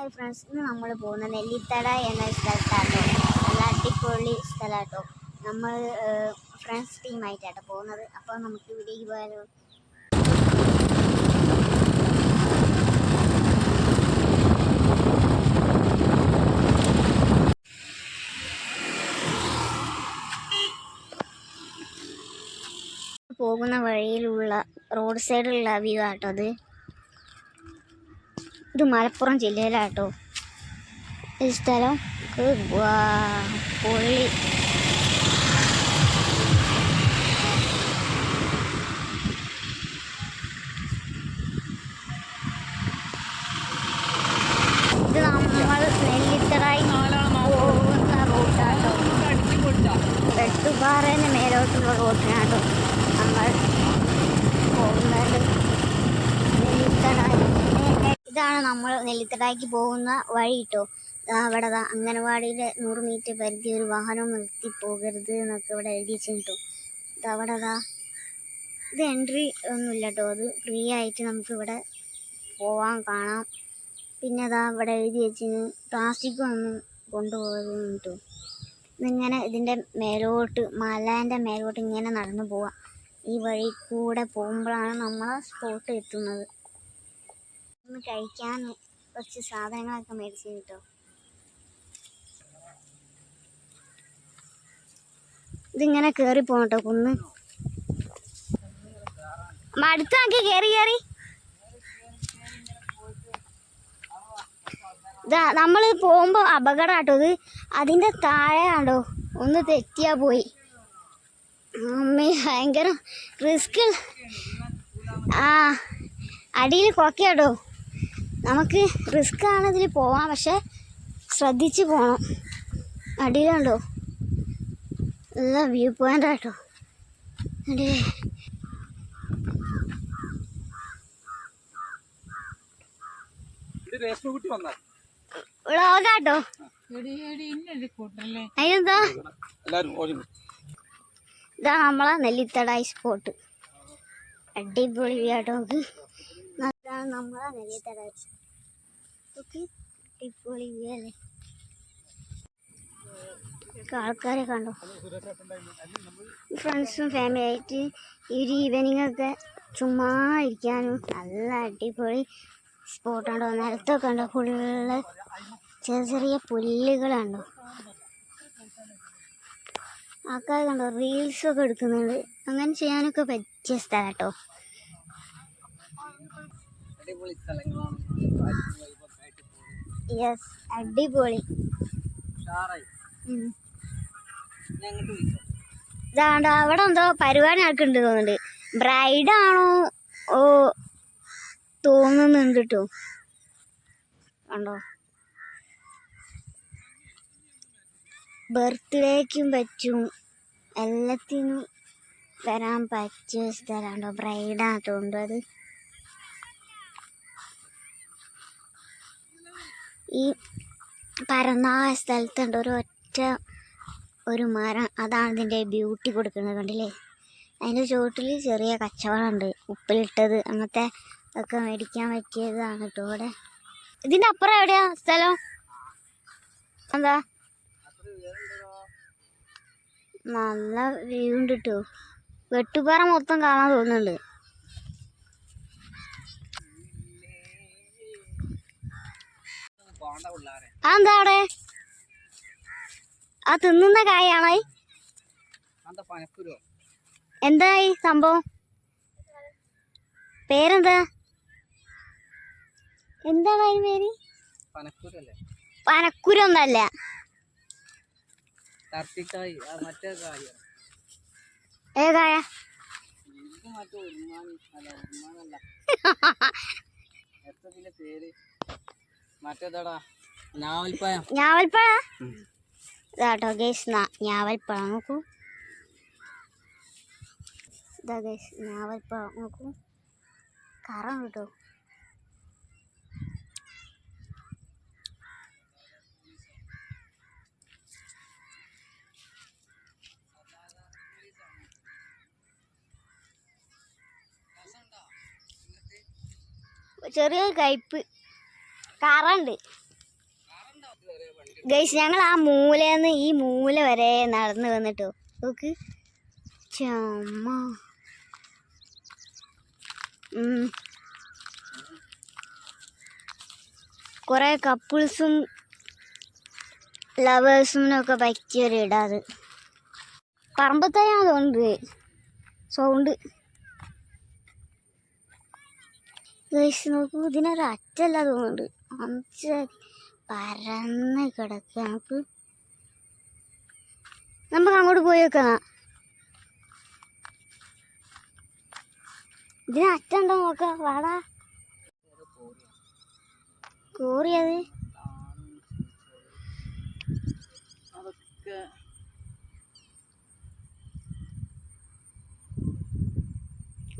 Hi friends, ഇന്ന് നമ്മൾ പോകുന്ന നെല്ലിത്തട എന്ന സ്ഥലത്താട്ടോ. നല്ല അടിപൊളി സ്ഥലമാട്ടോ. നമ്മൾ ഫ്രണ്ട്സ് ടീമായിട്ടാട്ടോ പോകുന്നത്. അപ്പോൾ നമുക്ക് ഇവിടേക്ക് പോയാലോ. പോകുന്ന വഴിയിലുള്ള റോഡ് സൈഡിലുള്ള വ്യൂ ആട്ടോ ഇത് മലപ്പുറം ജില്ലയിലാട്ടോ ഈ സ്ഥലം. പൊള്ളി ഇത് നമ്മൾ നെല്ലിത്തടായി പോകുന്ന റൂട്ടാട്ടോ. വെട്ടുപാറേന് മേലോട്ടുള്ള റൂട്ടിനാട്ടോ നമ്മൾ പോകുന്നത്. നെല്ലിത്തടായി ഇതാണ് നമ്മൾ നെല്ലിത്തടായിക്ക് പോകുന്ന വഴി കേട്ടോ. അവിടെ അംഗനവാടിയിലെ 100 മീറ്റർ പരിധി ഒരു വാഹനം നിർത്തി പോകരുത് എന്നൊക്കെ ഇവിടെ എഴുതി വെച്ചിട്ടോ. അവിടെ ഇത് എൻട്രി ഒന്നുമില്ല കേട്ടോ. അത് ഫ്രീ ആയിട്ട് നമുക്കിവിടെ പോവാൻ കാണാം. പിന്നെ ഇവിടെ എഴുതി വെച്ചിന് പ്ലാസ്റ്റിക് ഒന്നും കൊണ്ടുപോകരുത് കേട്ടോ. ഇതിങ്ങനെ ഇതിൻ്റെ മേലോട്ട് മലേൻ്റെ മേലോട്ട് ഇങ്ങനെ നടന്നു പോവാം. ഈ വഴി കൂടെ പോകുമ്പോഴാണ് നമ്മളെ സ്പോട്ട് എത്തുന്നത്. ഒന്ന് കഴിക്കാൻ കുറച്ച് സാധനങ്ങളൊക്കെ മേടിച്ചു കേട്ടോ. ഇതിങ്ങനെ കയറി പോകട്ടോ കുന്ന്. അടുത്താക്കി കയറി നമ്മൾ പോകുമ്പോൾ അപകടം ആട്ടോ. ഇത് അതിൻ്റെ താഴെ ആണ്ടോ ഒന്ന് തെറ്റിയാ പോയി. അമ്മേ ഭയങ്കര റിസ്ക്. അടിയിൽ കൊക്കയാട്ടോ. നമുക്ക് റിസ്ക് ആണ് ഇതിൽ പോവാം, പക്ഷെ ശ്രദ്ധിച്ച് പോകണം. അടിയിലുണ്ടോ നല്ല വ്യൂ പോയിന്റ് ആട്ടോ. വ്ളോഗാട്ടോ. അതിനെന്താ ഇതാ നമ്മളെ നെല്ലിത്തടായി സ്പോട്ട്. അടിപൊളി വ്യൂ ആട്ടോ. ഇതാണ് നമ്മളെ നെല്ലിത്തടായി. ഓക്കെ, അടിപൊളി വ്യൂ അല്ലേ. ആൾക്കാരെ കണ്ടോ. ഫ്രണ്ട്സും ഫാമിലി ആയിട്ട് ഒരു ഈവനിങ് ഒക്കെ ചുമ്മാ ഇരിക്കാനും നല്ല അടിപൊളി സ്പോട്ടാണ്ടോ. നിലത്തൊക്കെ ഉണ്ടോ ഫുള്ള് ചെറിയ ചെറിയ പുല്ലുകളുണ്ടോ. ആൾക്കാർ കണ്ടോ റീൽസൊക്കെ എടുക്കുന്നുണ്ട്. അങ്ങനെ ചെയ്യാനൊക്കെ പറ്റിയ സ്ഥലം കേട്ടോ. യെസ്, അടിപൊളി. ഇതാണ്ട് അവിടെ എന്തോ പരിപാടി നടക്കുന്നുണ്ട് തോന്നുന്നുണ്ട്. ബ്രൈഡാണോ തോന്നുന്നുണ്ട് കേട്ടോ. കണ്ടോ, ബർത്ത്ഡേക്കും പറ്റും, എല്ലാത്തിനും വരാൻ പറ്റിയ സ്ഥലമാണോ. ബ്രൈഡാണ് തോന്നുന്നു. അത് ഈ പരന്നായ സ്ഥലത്തുണ്ട് ഒരു മരം. അതാണ് ഇതിൻ്റെ ബ്യൂട്ടി കൊടുക്കുന്നത്. കണ്ടില്ലേ, അതിൻ്റെ ചുവട്ടിൽ ചെറിയ കച്ചവടമുണ്ട്. ഉപ്പിലിട്ടത് അങ്ങനത്തെ ഒക്കെ മേടിക്കാൻ പറ്റിയതാണ് കേട്ടോ ഇവിടെ. ഇതിൻ്റെ അപ്പുറം എവിടെയാ സ്ഥലം? എന്താ നല്ല വ്യൂ ഉണ്ട് കേട്ടോ. വെട്ടുപാറ മൊത്തം കാണാൻ തോന്നുന്നുണ്ട്. അതെന്താ അവിടെ ആ തിന്നുന്ന കായാണോ? എന്തായി സംഭവം? പേരെന്താ? എന്താണ് അതിന് പേര്? പനക്കുരൊന്നല്ല. ഏതായ ഞാവൽപ്പഴ ഇതാട്ടോ ഗൈസ്. ഞാവൽപ്പഴം നോക്കൂ. ഇതാ ഗൈസ് ഞാവൽപ്പഴം നോക്കൂ. കറ കേട്ടോ. ചെറിയ കയ്പ്പ് കറുണ്ട്. ഗൈസ് ഞങ്ങൾ ആ മൂലന്ന് ഈ മൂല വരെ നടന്നു വന്നിട്ടോ. നോക്ക് ചമ്മ. കുറെ കപ്പിൾസും ലവേഴ്സിനൊക്കെ പറ്റിയൊരു ഇടാ അത്. പറമ്പത്തായാ തോന്നുന്നത് സൗണ്ട്. ഗൈസ് നോക്കൂ, ഇതിനൊരു അറ്റല്ല തോന്നുന്നുണ്ട്. അഞ്ച് പരന്ന് കിടക്കുക. നമുക്ക് അങ്ങോട്ട് പോയി വെക്കാം. ഇതിന് അറ്റുണ്ടോ നോക്കാം. വാടാ. കോറിയത്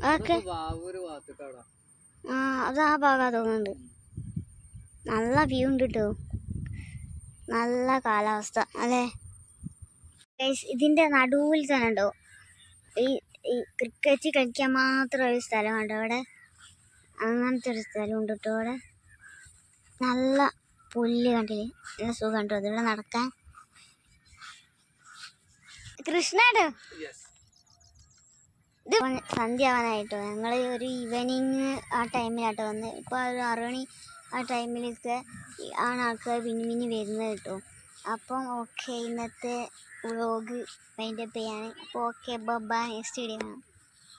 അതൊക്കെ അത് ആ ഭാഗം തോന്നുന്നുണ്ട്. നല്ല വ്യൂ ഉണ്ട് കേട്ടോ, നല്ല കാലാവസ്ഥ അല്ലേ. ഇതിന്റെ നടുവിൽ തന്നെ ഉണ്ടോ ഈ ക്രിക്കറ്റ് കളിക്കാൻ മാത്രം ഒരു സ്ഥലം കണ്ടോ അവിടെ. അങ്ങനത്തെ ഒരു സ്ഥലം ഉണ്ട് കേട്ടോ അവിടെ. നല്ല പുല്ല് കണ്ടില്ലേ, നല്ല സുഖം കണ്ടോ അതിവിടെ നടക്കാൻ. കൃഷ്ണേട്ടോ, ഇത് സന്ധ്യ ആവാനായിട്ടോ. ഞങ്ങൾ ഒരു ഈവനിങ് ആ ടൈമിലാട്ടോ വന്നത്. ഇപ്പോൾ ഒരു 6 മണി ആ ടൈമിലൊക്കെ ആണ് ആൾക്കാർ പിന്നെ വരുന്നത് കേട്ടോ. അപ്പം ഓക്കെ, ഇന്നത്തെ വ്ളോഗ് വൈൻഡപ്പ് ചെയ്യാണ്. അപ്പോൾ ഓക്കെ, ബൈ. നെക്സ്റ്റ് വീഡിയോ കാണാം.